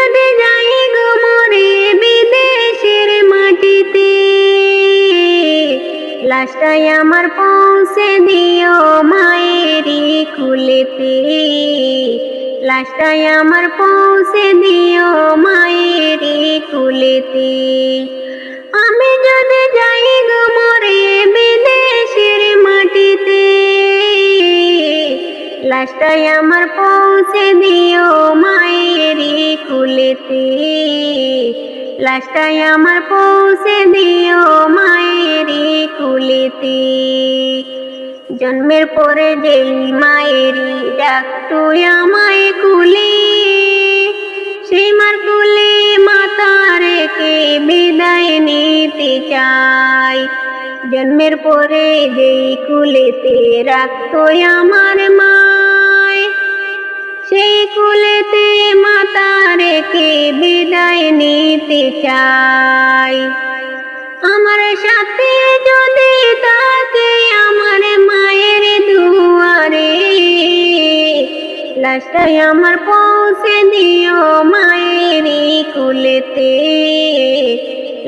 যদি যাই গো মরে বিদেশের মাটিতে, লাশটাই আমার পৌঁছে দিও মায়েরই কুলেতে, লাশটাই আমার পৌঁছে দিও মায়েরই কুলেতে। আমি যদি যাই গো মরে বিদেশের মাটিতে, লাশটাই আমার পৌঁছে দিও মায়েরই কুলেতে, লাশটাই আমার পৌঁছে দিও মায়েরই কুলেতে। জন্মের পরে যেই মায়েরই ডাক তুই আমায় কুলে, সেই মার কুলে মাথা রেখে বিদায় নিতে চাই। জন্মের পরে যেই কুলেতে রাখতো আমার মায়, সেই কুলেতে মাথা রেখে বিদায় নিতে চাই। আমার সাথে যদি থাকে আমার মায়ের দুয়ারে, লাশটাই আমার পৌঁছে দিও মায়েরই কুলেতে,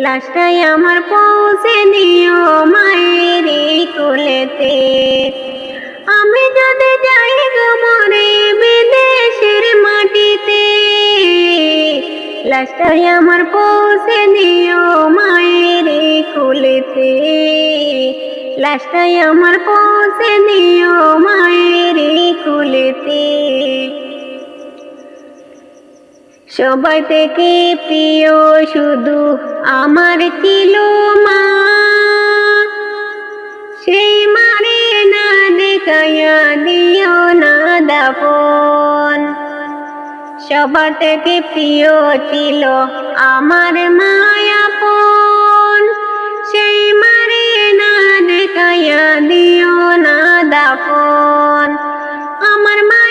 লাশটাই আমার পৌঁছে দিও মায়েরই কুলেতে। আমি যদি যাই গো মরে বিদেশের মাটিতে, লাশটাই আমার পৌঁছে দিও মায়েরই কুলেতে, লাশটাই আমার পৌঁছে দিও মায়েরই কুলেতে। সবাই থেকে প্রিয় শুধু আমার ছিল মা, সেই মারে না দেখাইয়া দিও না দাফন। সবার থেকে প্রিয় ছিল আমার মায়াপন, সেই মারে না দেখাইয়া দিও না দাফন। আমার মা